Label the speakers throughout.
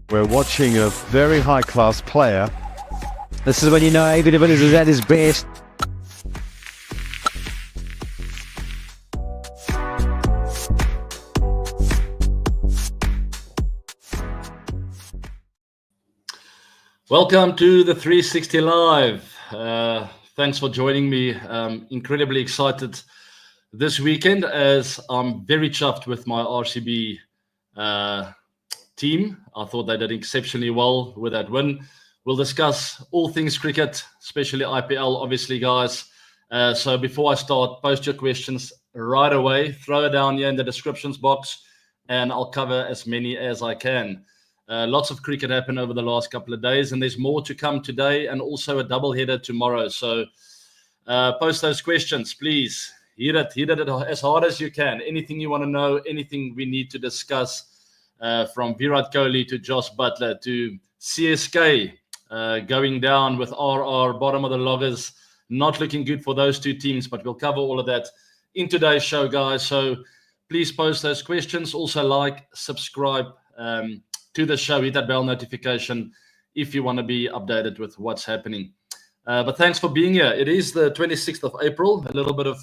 Speaker 1: We're watching a very high-class player.
Speaker 2: This is when you know everybody is at his best.
Speaker 3: Welcome to the 360 Live. Thanks for joining me. Incredibly excited this weekend as I'm very chuffed with my RCB team. I thought they did exceptionally well with that win. We'll discuss all things cricket, especially IPL, obviously, guys. So before I start, post your questions right away. Throw it down here in the descriptions box, and I'll cover as many as I can. Lots of cricket happened over the last couple of days, and there's more to come today and also a doubleheader tomorrow. So post those questions, please. Hit it as hard as you can. Anything you want to know, anything we need to discuss, from Virat Kohli to Josh Butler to CSK going down with RR, bottom of the loggers. Not looking good for those two teams, but we'll cover all of that in today's show, guys. So please post those questions. Also like, subscribe to the show, hit that bell notification if you want to be updated with what's happening. But thanks for being here. It is the 26th of April. A little bit of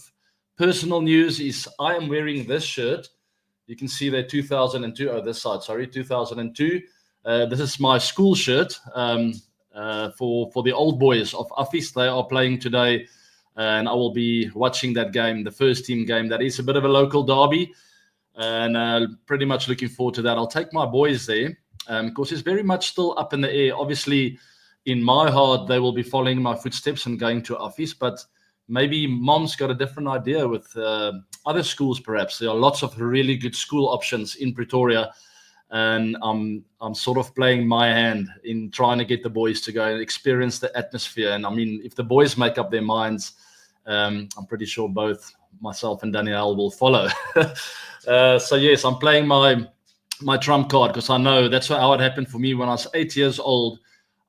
Speaker 3: personal news is I am wearing this shirt. You can see there 2002. Oh, this side, sorry, 2002. This is my school shirt for the old boys of Afis. They are playing today, and I will be watching that game, the first team game. That is a bit of a local derby, and pretty much looking forward to that. I'll take my boys there because it's very much still up in the air. Obviously, in my heart, they will be following my footsteps and going to Afis, but maybe mom's got a different idea with other schools, perhaps. There are lots of really good school options in Pretoria, and I'm sort of playing my hand in trying to get the boys to go and experience the atmosphere. And I mean, if the boys make up their minds, I'm pretty sure both myself and Danielle will follow. So yes, I'm playing my trump card because I know that's how it happened for me when I was 8 years old.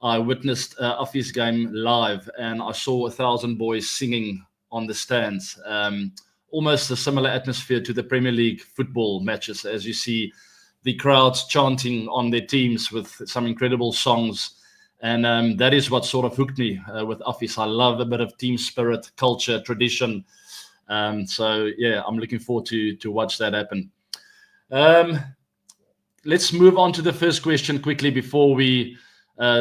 Speaker 3: I witnessed Afis game live, and I saw 1,000 boys singing on the stands. Almost a similar atmosphere to the Premier League football matches, as you see the crowds chanting on their teams with some incredible songs. And that is what sort of hooked me with Afis. I love a bit of team spirit, culture, tradition. So, yeah, I'm looking forward to watch that happen. Let's move on to the first question quickly before we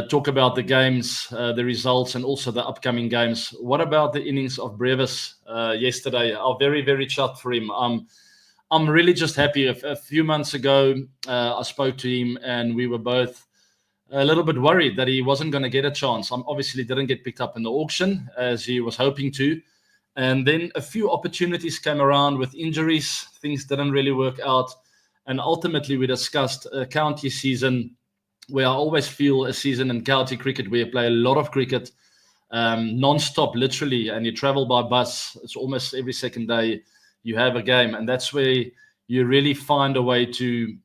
Speaker 3: talk about the games, the results, and also the upcoming games. What about the innings of Brevis yesterday? I'm very, very chuffed for him. I'm really just happy. A few months ago, I spoke to him, and we were both a little bit worried that he wasn't going to get a chance. Obviously didn't get picked up in the auction as he was hoping to. And then a few opportunities came around with injuries. Things didn't really work out. And ultimately, we discussed a county season where I always feel a season in county cricket where you play a lot of cricket non-stop, literally, and you travel by bus. It's almost every second day you have a game. And that's where you really find a way to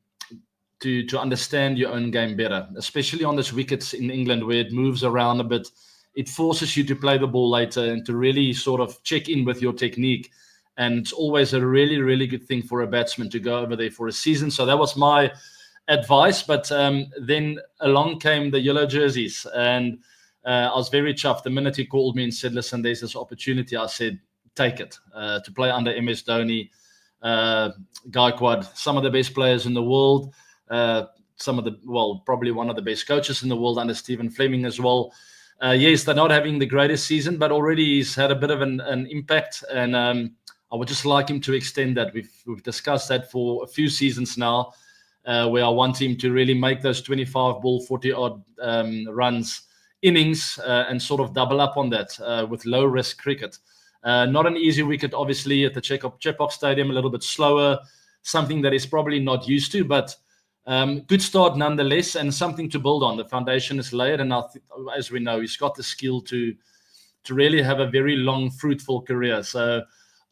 Speaker 3: understand your own game better, especially on these wickets in England where it moves around a bit. It forces you to play the ball later and to really sort of check in with your technique. And it's always a really, really good thing for a batsman to go over there for a season. So that was my advice. But then along came the yellow jerseys. And I was very chuffed. The minute he called me and said, listen, there's this opportunity, I said, take it. To play under MS Dhoni, Gaikwad, some of the best players in the world. Probably one of the best coaches in the world under Stephen Fleming as well. Yes, they're not having the greatest season, but already he's had a bit of an impact. And I would just like him to extend that. We've discussed that for a few seasons now, where I want him to really make those 25 ball, 40-odd runs innings and sort of double up on that with low-risk cricket. Not an easy wicket, obviously, at the Chepauk Stadium, a little bit slower, something that he's probably not used to, but good start nonetheless, and something to build on. The foundation is laid, and as we know, he's got the skill to really have a very long, fruitful career. So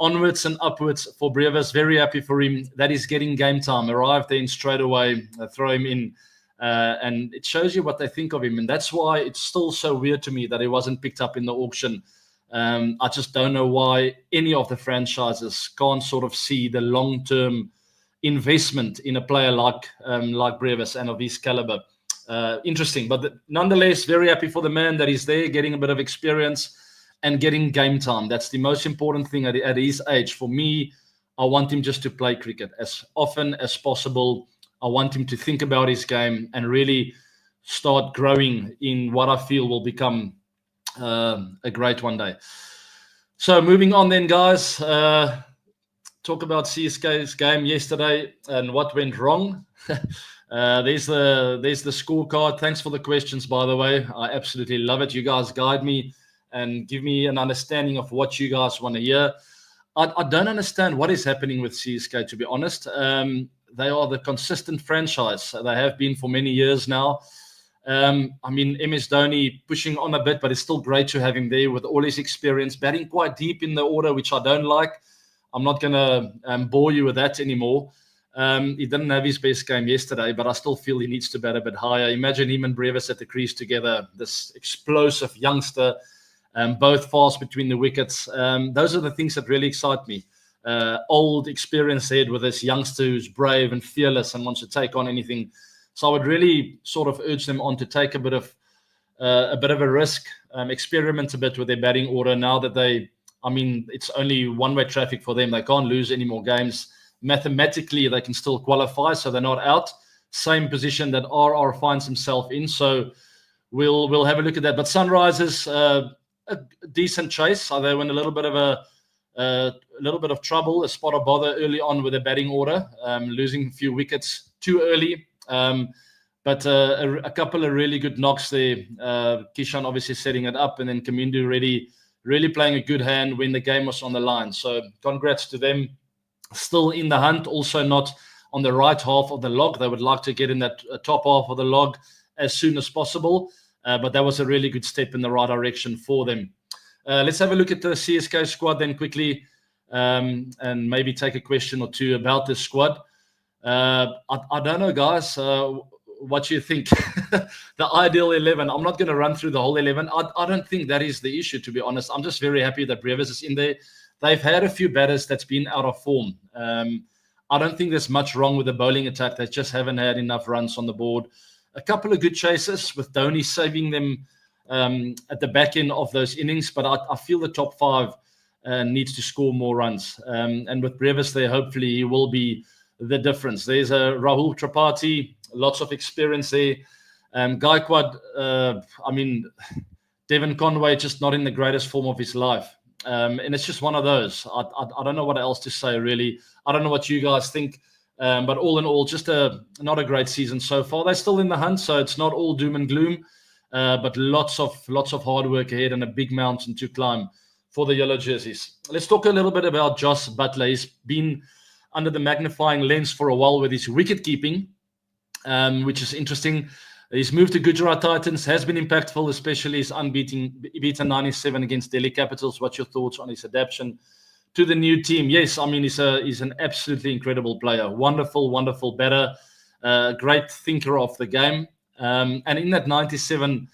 Speaker 3: onwards and upwards for Brevis. Very happy for him that he's getting game time. Arrived there straight away, throw him in. And it shows you what they think of him. And that's why it's still so weird to me that he wasn't picked up in the auction. I just don't know why any of the franchises can't sort of see the long-term investment in a player like Brevis and of his caliber. interesting. But nonetheless, very happy for the man that he's there, getting a bit of experience and getting game time. That's the most important thing at his age. For me, I want him just to play cricket as often as possible. I want him to think about his game and really start growing in what I feel will become a great one day. So moving on then, guys, talk about CSK's game yesterday and what went wrong. There's the scorecard. Thanks for the questions, by the way. I absolutely love it. You guys guide me and give me an understanding of what you guys want to hear. I don't understand what is happening with CSK, to be honest. They are the consistent franchise. They have been for many years now. I mean, MS Dhoni pushing on a bit, but it's still great to have him there with all his experience, batting quite deep in the order, which I don't like. I'm not going to bore you with that anymore. He didn't have his best game yesterday, but I still feel he needs to bat a bit higher. Imagine him and Brevis at the crease together, this explosive youngster, both fast between the wickets. Those are the things that really excite me. Old, experienced head with this youngster who's brave and fearless and wants to take on anything. So I would really sort of urge them on to take a bit of a risk, experiment a bit with their batting order now that it's only one-way traffic for them. They can't lose any more games. Mathematically, they can still qualify, so they're not out. Same position that RR finds himself in. So we'll have a look at that. But Sunrisers, a decent chase. So they were in a little bit of trouble, a spot of bother early on with their batting order, losing a few wickets too early. But a couple of really good knocks there. Kishan obviously setting it up, and then Kamindu really playing a good hand when the game was on the line. So congrats to them. Still in the hunt, also not on the right half of the log. They would like to get in that top half of the log as soon as possible. But that was a really good step in the right direction for them. Let's have a look at the CSK squad then quickly, and maybe take a question or two about this squad. I don't know, guys, what you think. The ideal 11. I'm not going to run through the whole 11. I don't think that is the issue, to be honest. I'm just very happy that Brevis is in there. They've had a few batters that's been out of form. I don't think there's much wrong with the bowling attack. They just haven't had enough runs on the board. A couple of good chases with Dhoni saving them at the back end of those innings. But I feel the top five needs to score more runs. And with Brevis there, hopefully he will be the difference. There's a Rahul Tripathi, lots of experience there. Gaikwad, Devon Conway just not in the greatest form of his life. And it's just one of those. I don't know what else to say, really. I don't know what you guys think. But all in all, just not a great season so far. They're still in the hunt, so it's not all doom and gloom. But lots of hard work ahead and a big mountain to climb for the yellow jerseys. Let's talk a little bit about Josh Butler. He's been under the magnifying lens for a while with his wicket keeping, which is interesting. His move to Gujarat Titans has been impactful, especially his beaten 97 against Delhi Capitals. What's your thoughts on his adaptation to the new team? Yes, he's an absolutely incredible player. Wonderful batter, great thinker of the game. And in that 97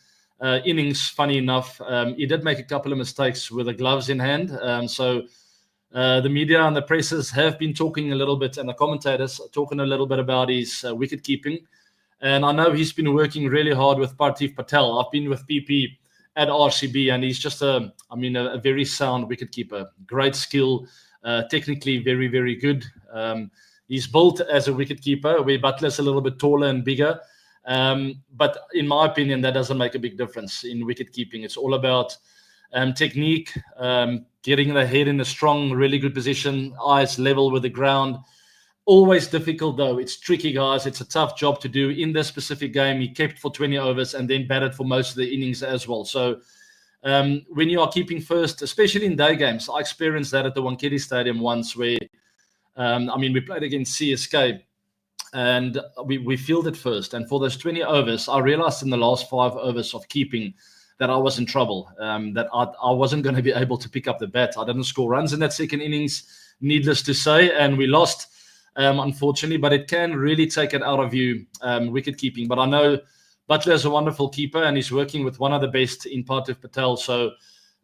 Speaker 3: innings, funny enough, he did make a couple of mistakes with the gloves in hand. So the media and the presses have been talking a little bit, and the commentators are talking a little bit about his wicket keeping. And I know he's been working really hard with Parthiv Patel. I've been with PP at RCB, and he's just a very sound wicketkeeper. Great skill, technically very, very good. He's built as a wicketkeeper, where Butler's a little bit taller and bigger. But in my opinion, that doesn't make a big difference in wicketkeeping. It's all about technique, getting the head in a strong, really good position, eyes level with the ground. Always difficult, though. It's tricky, guys. It's a tough job to do. In this specific game, he kept for 20 overs and then batted for most of the innings as well. So when you are keeping first, especially in day games, I experienced that at the Wankhede Stadium once where, we played against CSK and we fielded first. And for those 20 overs, I realized in the last 5 overs of keeping that I was in trouble, that I wasn't going to be able to pick up the bat. I didn't score runs in that second innings, needless to say, and we lost. Unfortunately, but it can really take it out of you, wicket keeping. But I know Butler is a wonderful keeper, and he's working with one of the best in Parthiv Patel. So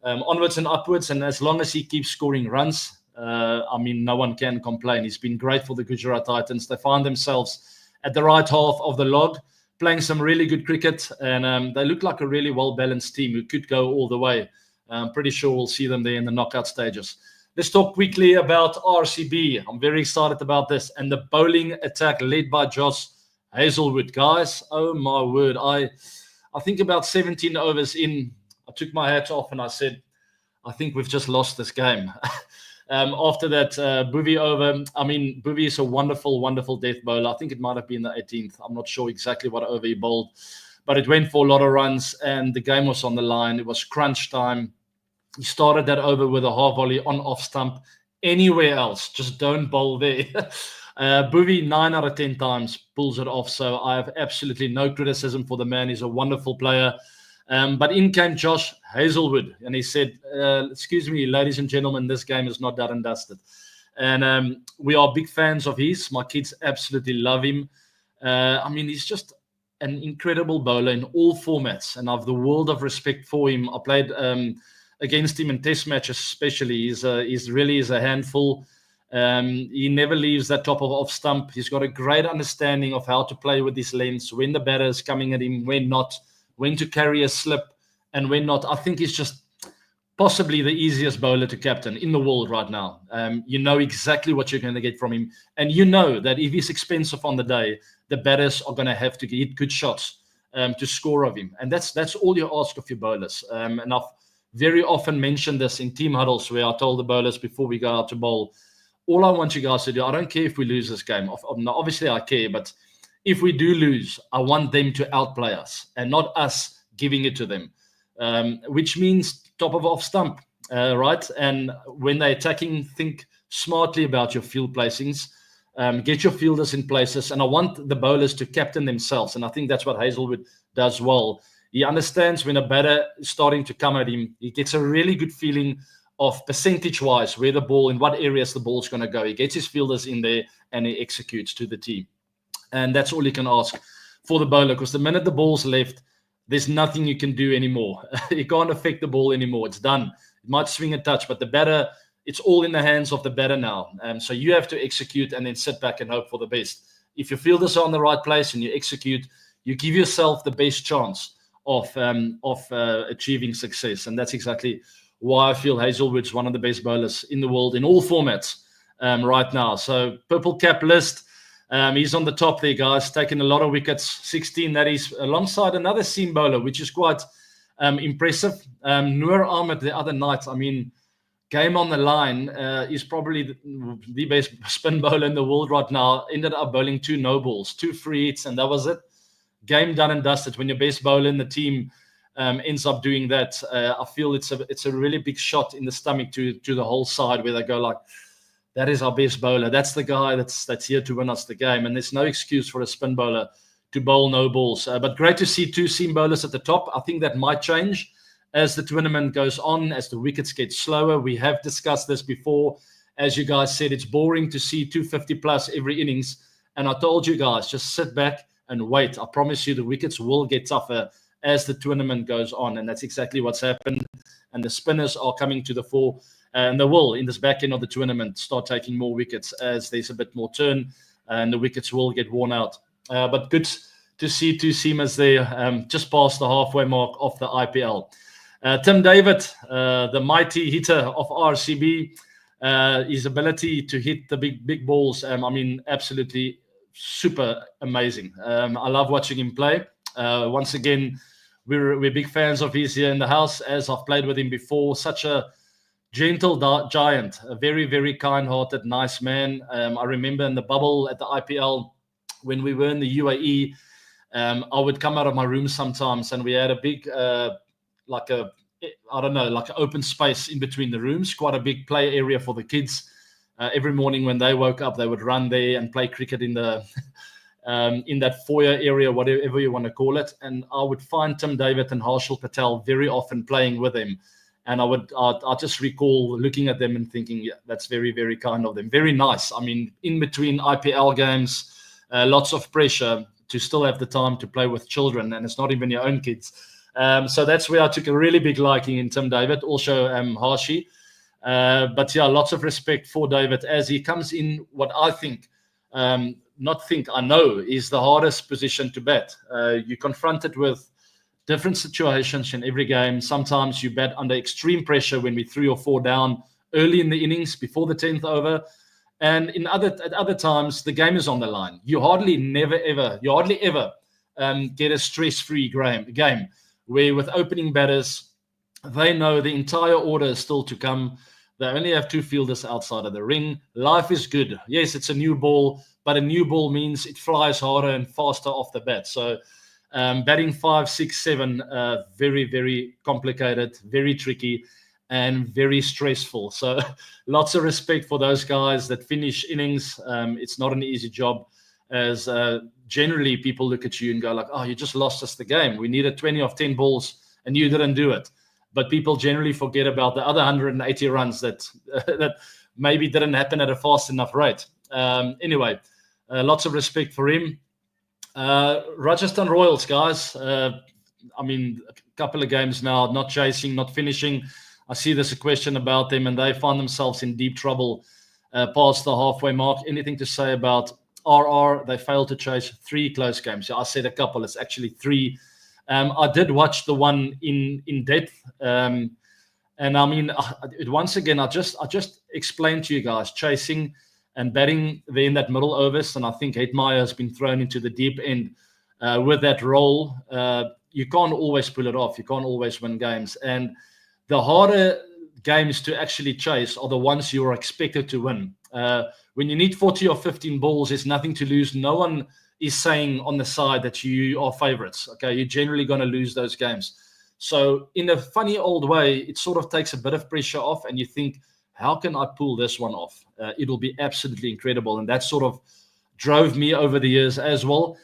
Speaker 3: onwards and upwards, and as long as he keeps scoring runs, no one can complain. He's been great for the Gujarat Titans. They find themselves at the right half of the log, playing some really good cricket, and they look like a really well-balanced team who could go all the way. I'm pretty sure we'll see them there in the knockout stages. Let's talk quickly about RCB. I'm very excited about this. And the bowling attack led by Josh Hazelwood. Guys, oh my word. I think about 17 overs in, I took my hat off and I said, I think we've just lost this game. After that Bhuvi over, I mean, Bhuvi is a wonderful, wonderful death bowler. I think it might have been the 18th. I'm not sure exactly what over he bowled, but it went for a lot of runs and the game was on the line. It was crunch time. He started that over with a half volley on off stump. Anywhere else, just don't bowl there. Bhuvi 9 out of 10 times pulls it off. So I have absolutely no criticism for the man. He's a wonderful player. But in came Josh Hazelwood, and he said, excuse me, ladies and gentlemen, this game is not done and dusted. And we are big fans of his. My kids absolutely love him. I mean, he's just an incredible bowler in all formats, and I've the world of respect for him. I played against him in test matches especially. He's really is a handful. He never leaves that top of off stump. He's got a great understanding of how to play with his lengths, when the batter is coming at him, when not, when to carry a slip, and when not. I think he's just possibly the easiest bowler to captain in the world right now. You know exactly what you're going to get from him. And you know that if he's expensive on the day, the batters are going to have to hit good shots to score of him. And that's all you ask of your bowlers. And I've very often mentioned this in team huddles where I told the bowlers before we go out to bowl, all I want you guys to do, I don't care if we lose this game. Obviously I care, but if we do lose, I want them to outplay us and not us giving it to them, which means top of off stump, right? And when they're attacking, think smartly about your field placings, get your fielders in places. And I want the bowlers to captain themselves. And I think that's what Hazelwood does well. He understands when a batter is starting to come at him. He gets a really good feeling of percentage-wise where the ball, in what areas the ball's going to go. He gets his fielders in there and he executes to the tee. And that's all you can ask for the bowler, because the minute the ball's left, there's nothing you can do anymore. You can't affect the ball anymore. It's done. It might swing a touch, but the batter, it's all in the hands of the batter now. So you have to execute and then sit back and hope for the best. If your fielders are in the right place and you execute, you give yourself the best chance of achieving success. And that's exactly why I feel Hazelwood's one of the best bowlers in the world in all formats right now. So purple cap list, he's on the top there, guys, taking a lot of wickets, 16. That is alongside another seam bowler, which is quite impressive. Noor Ahmed the other night, I mean, game on the line, is probably the best spin bowler in the world right now. Ended up bowling 2 no balls, 2 free hits, and that was it. Game done and dusted. When your best bowler in the team ends up doing that, I feel it's a really big shot in the stomach to the whole side, where they go like, that is our best bowler. That's the guy that's here to win us the game. And there's no excuse for a spin bowler to bowl no balls. But great to see 2 seam bowlers at the top. I think that might change as the tournament goes on, as the wickets get slower. We have discussed this before. As you guys said, it's boring to see 250 plus every innings. And I told you guys, just sit back and wait. I promise you the wickets will get tougher as the tournament goes on. And that's exactly what's happened. And the spinners are coming to the fore. And they will, in this back end of the tournament, start taking more wickets as there's a bit more turn and the wickets will get worn out. But good to see 2 seamers there, just past the halfway mark of the IPL. Tim David, the mighty hitter of RCB, his ability to hit the big balls, I mean, absolutely super amazing. I love watching him play. Once again, we're big fans of his here in the house, as I've played with him before. Such a gentle giant, a very, very kind-hearted, nice man. I remember in the bubble at the IPL, when we were in the UAE, I would come out of my room sometimes and we had a big, like an open space in between the rooms, quite a big play area for the kids. Every morning when they woke up, they would run there and play cricket in the in that foyer area, whatever you want to call it. And I would find Tim David and Harshal Patel very often playing with him. And I just recall looking at them and thinking, yeah, that's very, very kind of them. Very nice. I mean, in between IPL games, lots of pressure to still have the time to play with children, and it's not even your own kids. So that's where I took a really big liking in Tim David, also Harshi. But yeah, lots of respect for David as he comes in what I think I know is the hardest position to bat. You're confronted with different situations in every game. Sometimes you bat under extreme pressure when we're 3 or 4 down early in the innings before the 10th over. And at other times, the game is on the line. You hardly ever get a stress-free game where with opening batters, they know the entire order is still to come. They only have 2 fielders outside of the ring. Life is good. Yes, it's a new ball, but a new ball means it flies harder and faster off the bat. So batting 5, 6, 7, very, very complicated, very tricky, and very stressful. So lots of respect for those guys that finish innings. It's not an easy job, as generally people look at you and go like, oh, you just lost us the game. We needed 20 of 10 balls and you didn't do it. But people generally forget about the other 180 runs that that maybe didn't happen at a fast enough rate. Anyway, lots of respect for him. Rajasthan Royals, guys. I mean, a couple of games now, not chasing, not finishing. I see there's a question about them, and they find themselves in deep trouble past the halfway mark. Anything to say about RR? They failed to chase 3 close games. I said a couple. It's actually 3. I did watch the one in depth, and I mean, once again, I just explained to you guys, chasing and batting there in that middle overs, and I think Hetmeyer has been thrown into the deep end with that role. You can't always pull it off. You can't always win games, and the harder games to actually chase are the ones you are expected to win. When you need 40 or 15 balls, there's nothing to lose. No one is saying on the side that you are favorites. Okay, you're generally going to lose those games. So in a funny old way, it sort of takes a bit of pressure off, and you think, how can I pull this one off? It'll be absolutely incredible. And that sort of drove me over the years as well.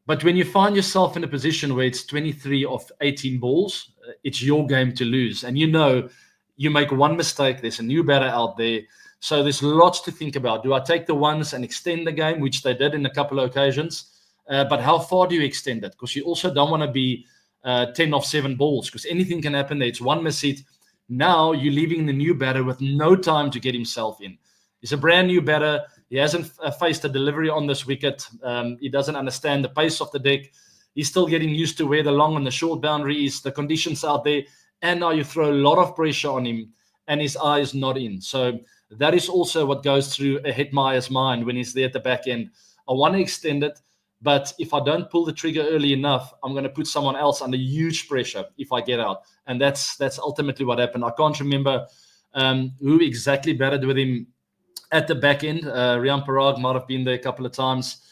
Speaker 3: But when you find yourself in a position where it's 23 of 18 balls, it's your game to lose. And you know, you make one mistake, there's a new batter out there. So there's lots to think about. Do I take the ones and extend the game, which they did in a couple of occasions? But how far do you extend it? Because you also don't want to be 10 of 7 balls, because anything can happen there. It's one miss-hit. Now you're leaving the new batter with no time to get himself in. He's a brand new batter. He hasn't faced a delivery on this wicket. He doesn't understand the pace of the deck. He's still getting used to where the long and the short boundary is, the conditions out there. And now you throw a lot of pressure on him, and his eye is not in. So that is also what goes through a Hetmeyer's mind when he's there at the back end. I want to extend it, but if I don't pull the trigger early enough, I'm going to put someone else under huge pressure if I get out. And that's ultimately what happened. I can't remember who exactly batted with him at the back end. Rian Parag might have been there a couple of times.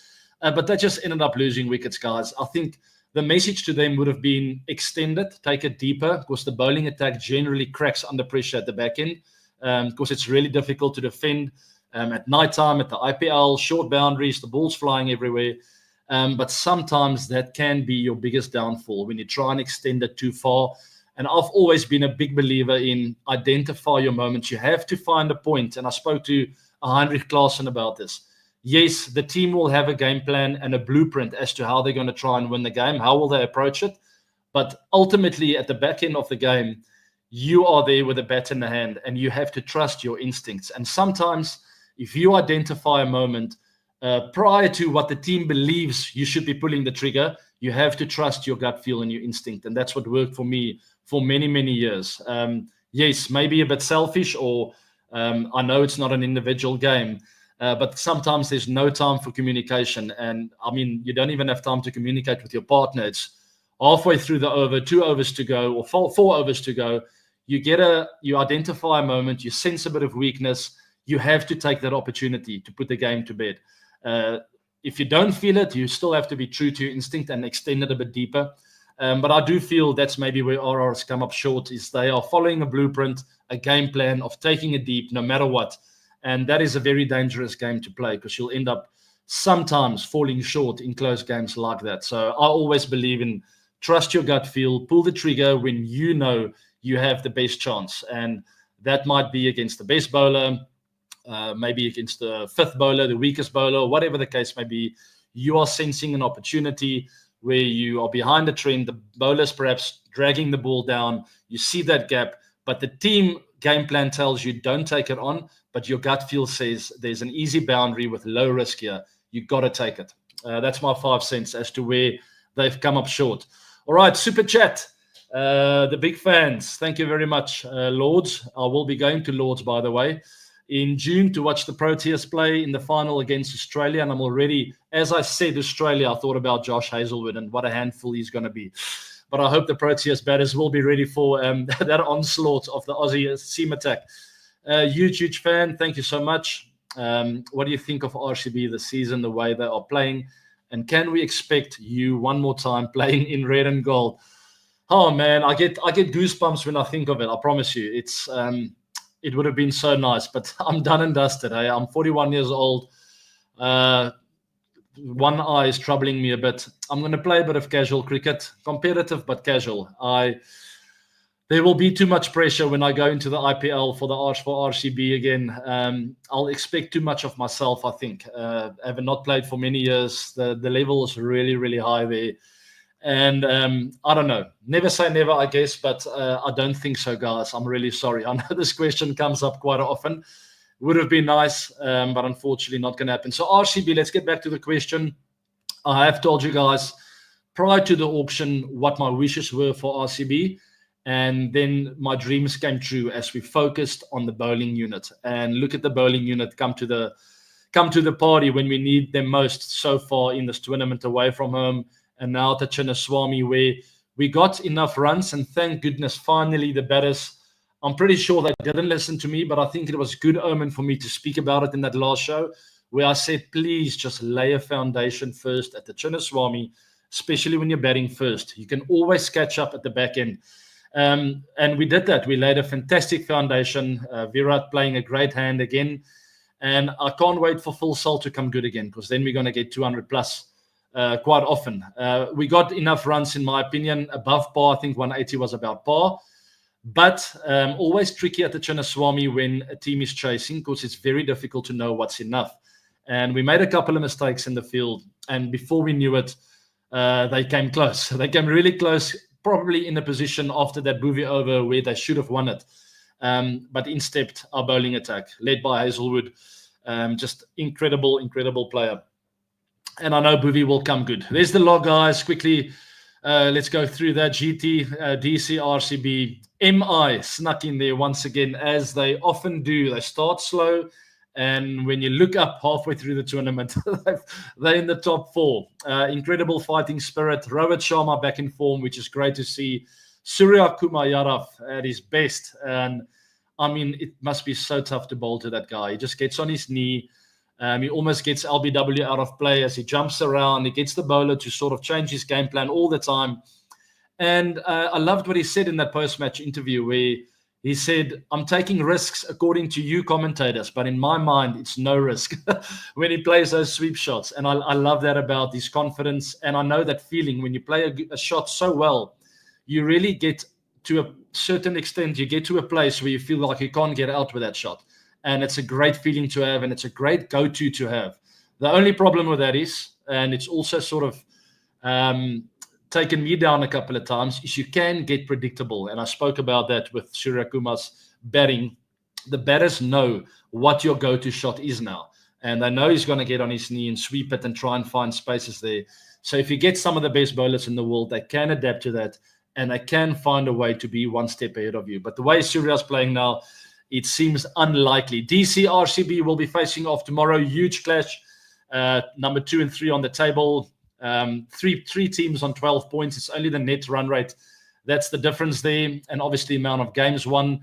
Speaker 3: But they just ended up losing wickets, guys. I think the message to them would have been extend it, take it deeper, because the bowling attack generally cracks under pressure at the back end. Because it's really difficult to defend at nighttime, at the IPL, short boundaries, the ball's flying everywhere. But sometimes that can be your biggest downfall when you try and extend it too far. And I've always been a big believer in identify your moments. You have to find a point. And I spoke to Heinrich Klaassen about this. Yes, the team will have a game plan and a blueprint as to how they're going to try and win the game. How will they approach it? But ultimately, at the back end of the game, you are there with a bat in the hand, and you have to trust your instincts. And sometimes if you identify a moment prior to what the team believes you should be pulling the trigger, you have to trust your gut feel and your instinct. And that's what worked for me for many, many years. Yes, maybe a bit selfish, or I know it's not an individual game, but sometimes there's no time for communication. And I mean, you don't even have time to communicate with your partner. It's halfway through the over, 2 overs to go, or 4 overs to go. You identify a moment, you sense a bit of weakness. You have to take that opportunity to put the game to bed. If you don't feel it, you still have to be true to your instinct and extend it a bit deeper. But I do feel that's maybe where RR has come up short, is they are following a blueprint, a game plan of taking it deep no matter what. And that is a very dangerous game to play, because you'll end up sometimes falling short in close games like that. So I always believe in trust your gut feel, pull the trigger when you know you have the best chance. And that might be against the best bowler, maybe against the 5th bowler, the weakest bowler, whatever the case may be. You are sensing an opportunity where you are behind the trend, the bowler's perhaps dragging the ball down, you see that gap, but the team game plan tells you don't take it on, but your gut feel says there's an easy boundary with low risk here. you got to take it. That's my 5 cents as to where they've come up short. All right, super chat. The big fans, thank you very much, Lords. I will be going to Lords, by the way, in June to watch the Proteas play in the final against Australia. And I'm already, as I said, Australia, I thought about Josh Hazelwood and what a handful he's going to be. But I hope the Proteas batters will be ready for that onslaught of the Aussie seam attack. Huge fan. Thank you so much. What do you think of RCB this season, the way they are playing? And can we expect you one more time playing in red and gold? Oh man, I get goosebumps when I think of it. I promise you, it would have been so nice. But I'm done and dusted. Hey? I'm 41 years old. One eye is troubling me a bit. I'm going to play a bit of casual cricket, competitive but casual. There will be too much pressure when I go into the IPL for RCB again. I'll expect too much of myself, I think. Having not played for many years, the level is really, really high there. And I don't know. Never say never, I guess, but I don't think so, guys. I'm really sorry. I know this question comes up quite often. Would have been nice, but unfortunately not going to happen. So RCB, let's get back to the question. I have told you guys prior to the auction what my wishes were for RCB. And then my dreams came true as we focused on the bowling unit. And look at the bowling unit come to the party when we need them most so far in this tournament away from home. And now to Chinnaswamy, where we got enough runs. And thank goodness, finally, the batters, I'm pretty sure they didn't listen to me, but I think it was good omen for me to speak about it in that last show, where I said, please just lay a foundation first at the Chinnaswamy, especially when you're batting first. You can always catch up at the back end. And we did that. We laid a fantastic foundation. Virat playing a great hand again. And I can't wait for Full Salt to come good again, because then we're going to get 200 plus quite often. We got enough runs, in my opinion, above par. I think 180 was about par. But always tricky at the Chinnaswamy when a team is chasing, because it's very difficult to know what's enough. And we made a couple of mistakes in the field. And before we knew it, they came close. They came really close, probably in a position after that Boovie over where they should have won it. But in stepped our bowling attack, led by Hazelwood. Just incredible player. And I know Boovie will come good. There's the log, guys. Quickly, let's go through that. GT, DC, RCB, MI snuck in there once again, as they often do. They start slow, and when you look up halfway through the tournament, they're in the top 4. Incredible fighting spirit. Rohit Sharma back in form, which is great to see. Surya Kumar Yadav at his best. And I mean, it must be so tough to bowl to that guy. He just gets on his knee. He almost gets LBW out of play as he jumps around. He gets the bowler to sort of change his game plan all the time. And I loved what he said in that post-match interview, where he said, I'm taking risks according to you commentators, but in my mind, it's no risk when he plays those sweep shots. And I love that about his confidence. And I know that feeling when you play a shot so well, you really get to a certain extent, you get to a place where you feel like you can't get out with that shot. And it's a great feeling to have, and it's a great go-to to have. The only problem with that is, and it's also sort of taken me down a couple of times, is you can get predictable. And I spoke about that with Surya Kumar's batting. The batters know what your go-to shot is now. And they know he's going to get on his knee and sweep it and try and find spaces there. So if you get some of the best bowlers in the world, they can adapt to that, and they can find a way to be one step ahead of you. But the way Surya's playing now, it seems unlikely. DC RCB will be facing off tomorrow. Huge clash. Number 2 and 3 on the table. Three teams on 12 points. It's only the net run rate. That's the difference there. And obviously amount of games won.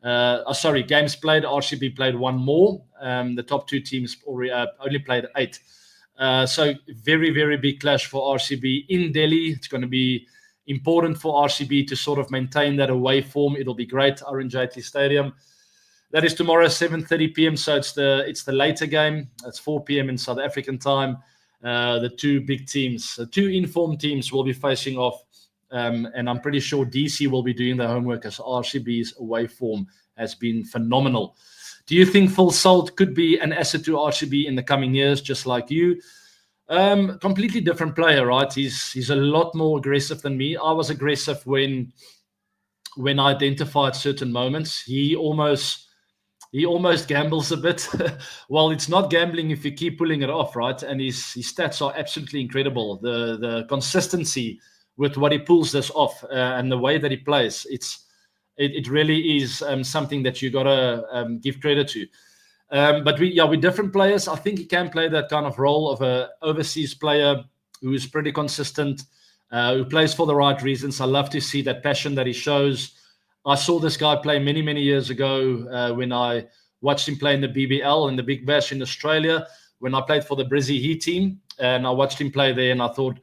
Speaker 3: Games played. RCB played 1 more. The top 2 teams only played 8. So very, very big clash for RCB in Delhi. It's going to be important for RCB to sort of maintain that away form. It'll be great. Arun Jaitley Stadium. That is tomorrow, 7:30 p.m. So it's the later game. It's 4 p.m. in South African time. The 2 big teams, the 2 informed teams will be facing off. And I'm pretty sure DC will be doing their homework, as RCB's away form has been phenomenal. Do you think Full Salt could be an asset to RCB in the coming years, just like you? Completely different player, right? He's a lot more aggressive than me. I was aggressive when I identified certain moments. He almost he almost gambles a bit. Well, it's not gambling if you keep pulling it off, right? And his stats are absolutely incredible. The consistency with what he pulls this off and the way that he plays, it really is something that you gotta give credit to. But we're different players. I think he can play that kind of role of a overseas player who is pretty consistent, who plays for the right reasons. I love to see that passion that he shows. I saw this guy play many, many years ago when I watched him play in the BBL in the Big Bash in Australia, when I played for the Brizzy Heat team, and I watched him play there, and I thought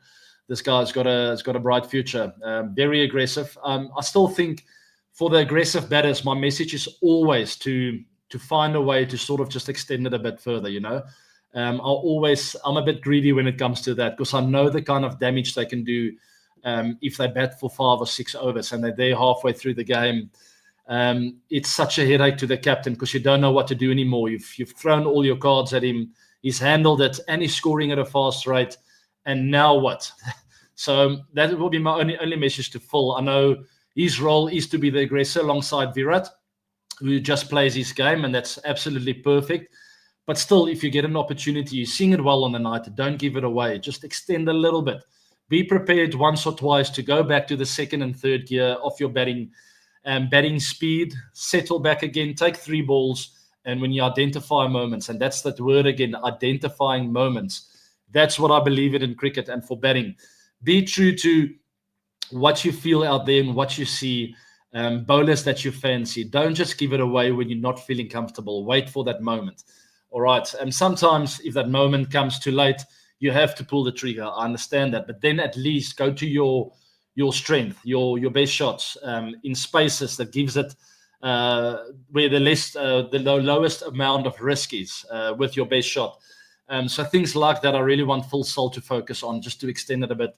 Speaker 3: this guy's got a bright future. Very aggressive. I still think for the aggressive batters, my message is always to find a way to sort of just extend it a bit further. I'm a bit greedy when it comes to that, because I know the kind of damage they can do if they bat for 5 or 6 overs and they're there halfway through the game. It's such a headache to the captain because you don't know what to do anymore. You've thrown all your cards at him. He's handled it and he's scoring at a fast rate. And now what? So that will be my only message to Phil. I know his role is to be the aggressor alongside Virat, who just plays his game, and that's absolutely perfect. But still, if you get an opportunity, you sing it well on the night, don't give it away. Just extend a little bit. Be prepared once or twice to go back to the second and third gear of your batting speed, settle back again, take 3 balls, and when you identify moments, and that's that word again, identifying moments, that's what I believe in cricket and for batting. Be true to what you feel out there and what you see, bowlers that you fancy. Don't just give it away when you're not feeling comfortable. Wait for that moment. All right. And sometimes if that moment comes too late, you have to pull the trigger. I understand that. But then at least go to your strength, your best shots in spaces that gives it where the lowest amount of risk is with your best shot. So things like that, I really want Full Sail to focus on, just to extend it a bit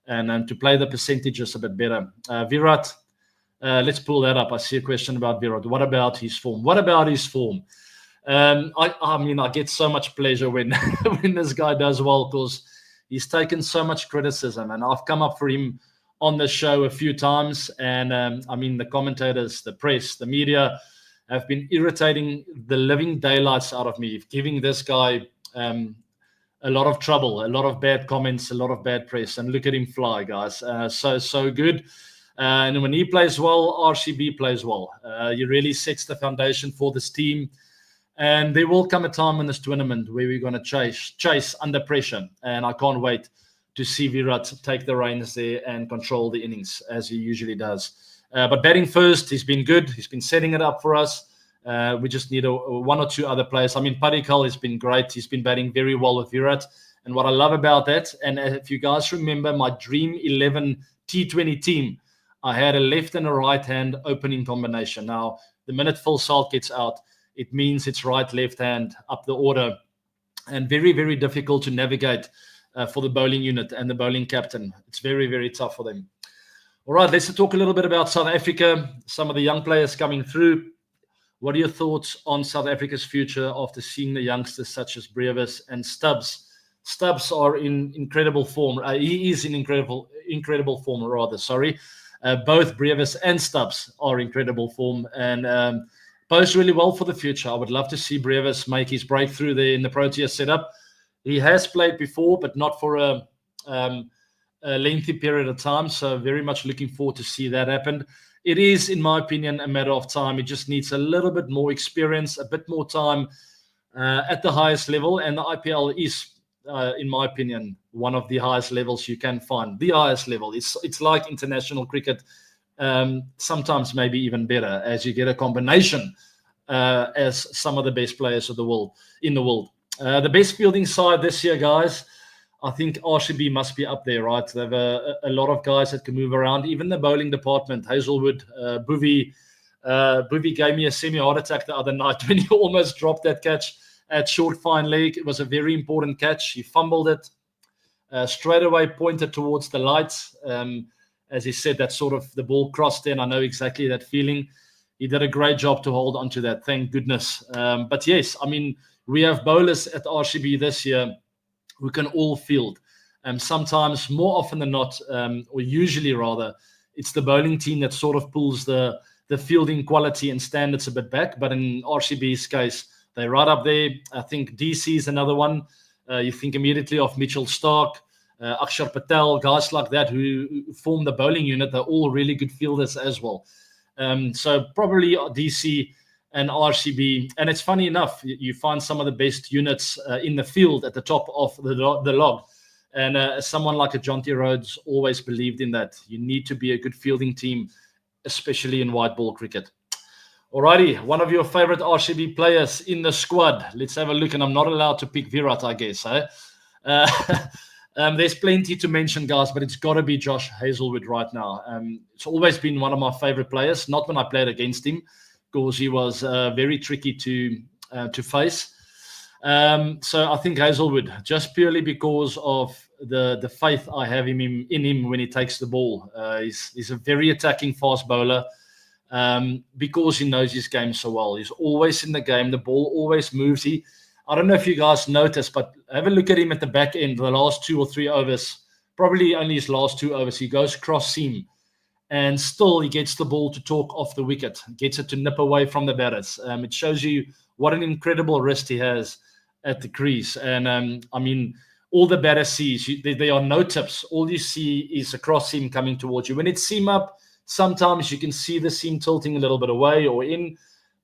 Speaker 3: and to play the percentages a bit better. Virat, let's pull that up. I see a question about Virat. What about his form? I get so much pleasure when when this guy does well, because he's taken so much criticism, and I've come up for him on the show a few times. And the commentators, the press, the media have been irritating the living daylights out of me, giving this guy a lot of trouble, a lot of bad comments, a lot of bad press. And look at him fly, guys. So good. And when he plays well, RCB plays well. He really sets the foundation for this team. And there will come a time in this tournament where we're going to chase under pressure. And I can't wait to see Virat take the reins there and control the innings as he usually does. But batting first, he's been good. He's been setting it up for us. We just need one or two other players. Padikkal has been great. He's been batting very well with Virat. And what I love about that, and if you guys remember my Dream 11 T20 team, I had a left and a right hand opening combination. Now, the minute Full Sail gets out, it means it's right, left hand up the order, and very, very difficult to navigate for the bowling unit and the bowling captain. It's very, very tough for them. All right, let's talk a little bit about South Africa, some of the young players coming through. What are your thoughts on South Africa's future after seeing the youngsters such as Brevis and Stubbs? Stubbs are in incredible form. He is in incredible form, rather. Sorry. Both Brevis and Stubbs are incredible form, and bodes really well for the future. I would love to see Brevis make his breakthrough there in the Proteas setup. He has played before, but not for a lengthy period of time. So very much looking forward to see that happen. It is, in my opinion, a matter of time. It just needs a little bit more experience, a bit more time at the highest level. And the IPL is, in my opinion, one of the highest levels you can find. The highest level. It's like international cricket. Sometimes maybe even better, as you get a combination as some of the best players in the world. The best fielding side this year, guys, I think RCB must be up there, right? They have a lot of guys that can move around. Even the bowling department, Hazelwood, Boovie. Boovie gave me a semi-heart attack the other night when he almost dropped that catch at short fine leg. It was a very important catch. He fumbled it, straight away pointed towards the lights. As he said, that sort of the ball crossed in. I know exactly that feeling. He did a great job to hold on to that. Thank goodness. But yes, we have bowlers at RCB this year who can all field. Sometimes, more often than not, or usually rather, it's the bowling team that sort of pulls the the fielding quality and standards a bit back. But in RCB's case, they're right up there. I think DC is another one. You think immediately of Mitchell Stark, Akshar Patel, guys like that who form the bowling unit. They're all really good fielders as well. So probably DC and RCB. And it's funny enough, you find some of the best units in the field at the top of the log. And someone like a Jonty Rhodes always believed in that. You need to be a good fielding team, especially in white ball cricket. Alrighty, one of your favorite RCB players in the squad. Let's have a look. And I'm not allowed to pick Virat, I guess. There's plenty to mention, guys, but it's got to be Josh Hazlewood right now. It's always been one of my favorite players, not when I played against him, because he was very tricky to face. So I think Hazlewood, just purely because of the faith I have in him when he takes the ball. He's a very attacking fast bowler. Because he knows his game so well. He's always in the game. The ball always moves. I don't know if you guys noticed, but have a look at him at the back end, the last 2 or 3 overs, probably only his last 2 overs. He goes cross seam and still he gets the ball to talk off the wicket, gets it to nip away from the batters. It shows you what an incredible wrist he has at the crease. And I mean, all the batters see, there are no tips. All you see is a cross seam coming towards you. When it's seam up, sometimes you can see the seam tilting a little bit away or in,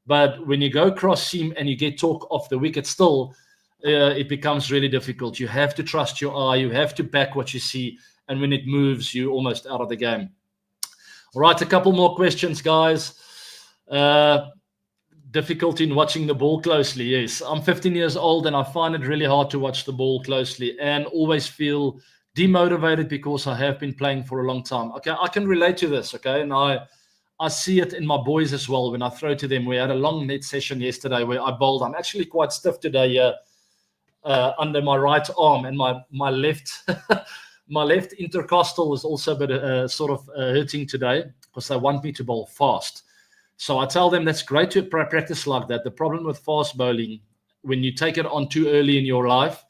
Speaker 3: but when you go cross seam and you get talk off the wicket still, it becomes really difficult. You have to trust your eye. You have to back what you see. And when it moves, you're almost out of the game. All right, a couple more questions, guys. Difficulty in watching the ball closely. Yes, I'm 15 years old and I find it really hard to watch the ball closely and always feel demotivated because I have been playing for a long time. Okay, I can relate to this, okay? And I see it in my boys as well when I throw to them. We had a long net session yesterday where I bowled. I'm actually quite stiff today under my right arm, and my left my left intercostal is also a bit hurting today because they want me to bowl fast. So I tell them that's great to practice like that. The problem with fast bowling, when you take it on too early in your life,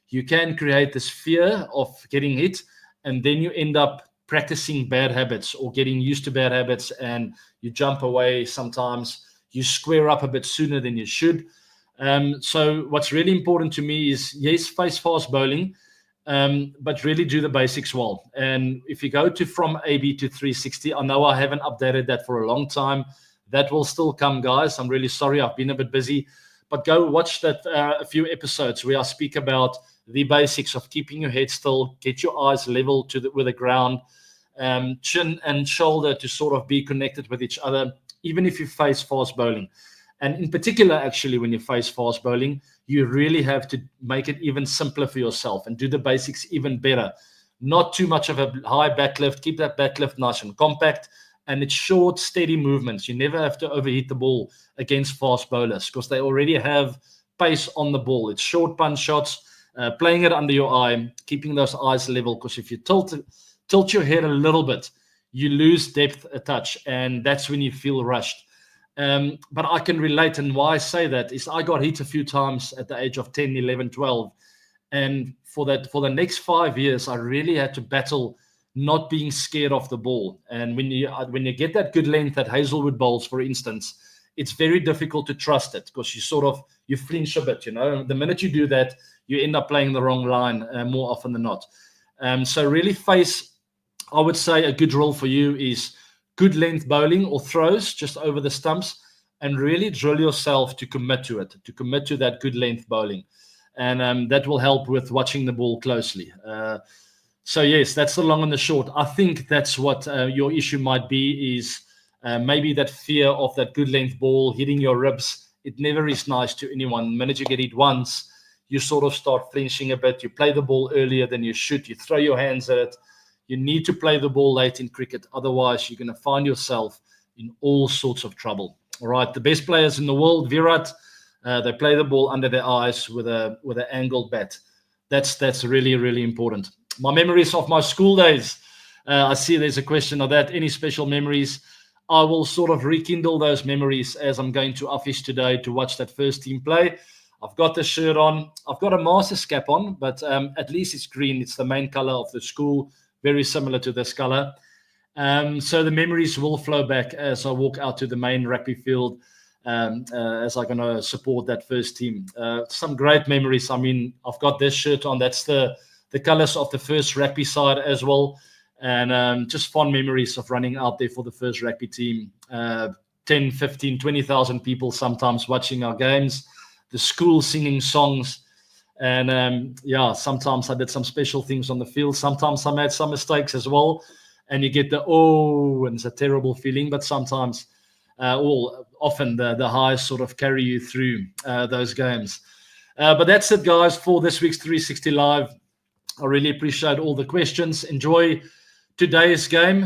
Speaker 3: you can create this fear of getting hit, and then you end up practicing bad habits or getting used to bad habits, and you jump away sometimes. You square up a bit sooner than you should. So what's really important to me is, yes, face fast bowling, but really do the basics well. And if you go from AB to 360, I know I haven't updated that for a long time. That will still come, guys. I'm really sorry. I've been a bit busy. But go watch that a few episodes where I speak about the basics of keeping your head still, get your eyes level with the ground, chin and shoulder to sort of be connected with each other, even if you face fast bowling. And in particular, actually, when you face fast bowling, you really have to make it even simpler for yourself and do the basics even better. Not too much of a high backlift. Keep that backlift nice and compact. And it's short, steady movements. You never have to overheat the ball against fast bowlers because they already have pace on the ball. It's short punch shots, playing it under your eye, keeping those eyes level, because if you tilt your head a little bit, you lose depth a touch, and that's when you feel rushed. But I can relate, and why I say that is I got hit a few times at the age of 10, 11, 12. And for the next 5 years, I really had to battle not being scared of the ball. And when you get that good length at Hazlewood bowls, for instance, it's very difficult to trust it because you flinch a bit, The minute you do that, you end up playing the wrong line more often than not. So really I would say a good drill for you is good length bowling or throws just over the stumps, and really drill yourself to commit to it, to commit to that good length bowling. And that will help with watching the ball closely. So yes, that's the long and the short. I think that's what your issue might be, is maybe that fear of that good length ball hitting your ribs. It never is nice to anyone. The minute you get hit once, you sort of start flinching a bit. You play the ball earlier than you should. You throw your hands at it. You need to play the ball late in cricket. Otherwise, you're going to find yourself in all sorts of trouble. All right, the best players in the world, Virat, they play the ball under their eyes with an angled bat. That's really, really important. My memories of my school days. I see there's a question of that. Any special memories? I will sort of rekindle those memories as I'm going to office today to watch that first team play. I've got the shirt on. I've got a Masters cap on, but at least it's green. It's the main color of the school, very similar to this color. So the memories will flow back as I walk out to the main rugby field, as I'm going to support that first team. Some great memories. I mean, I've got this shirt on. That's the colors of the first rugby side as well. And just fond memories of running out there for the first rugby team. 10, 15, 20,000 people sometimes watching our games, the school singing songs. And sometimes I did some special things on the field. Sometimes I made some mistakes as well. And you get and it's a terrible feeling. But sometimes, often the highs sort of carry you through those games. But that's it, guys, for this week's 360 Live. I really appreciate all the questions. Enjoy today's game.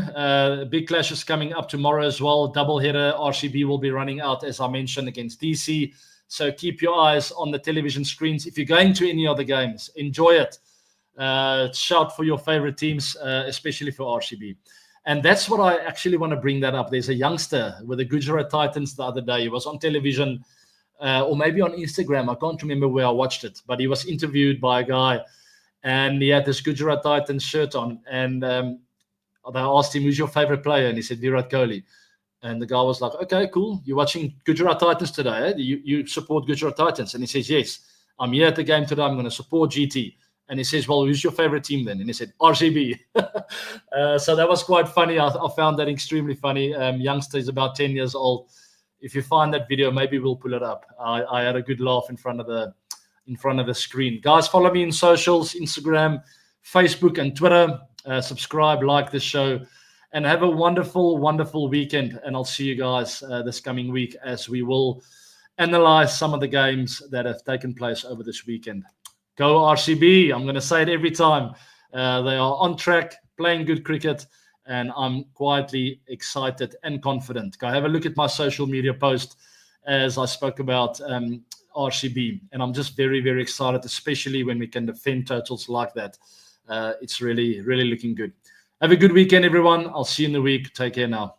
Speaker 3: Big clash is coming up tomorrow as well. Doubleheader. RCB will be running out, as I mentioned, against DC. So keep your eyes on the television screens. If you're going to any other games, enjoy it. Shout for your favorite teams, especially for RCB. And that's what I actually want to bring that up. There's a youngster with the Gujarat Titans the other day. He was on television or maybe on Instagram. I can't remember where I watched it, but he was interviewed by a guy and he had this Gujarat Titans shirt on. And they asked him, who's your favorite player? And he said, Virat Kohli. And the guy was like, okay, cool. You're watching Gujarat Titans today. Eh? You support Gujarat Titans? And he says, yes, I'm here at the game today. I'm going to support GT. And he says, well, who's your favorite team then? And he said, RCB. So that was quite funny. I found that extremely funny. Youngster is about 10 years old. If you find that video, maybe we'll pull it up. I had a good laugh in front of the screen. Guys, follow me in socials, Instagram, Facebook, and Twitter. Subscribe, like this show, and have a wonderful, wonderful weekend. And I'll see you guys this coming week as we will analyze some of the games that have taken place over this weekend. Go RCB. I'm going to say it every time. They are on track, playing good cricket, and I'm quietly excited and confident. Go have a look at my social media post as I spoke about RCB. And I'm just very, very excited, especially when we can defend totals like that. It's really, really looking good. Have a good weekend, everyone. I'll see you in the week. Take care now.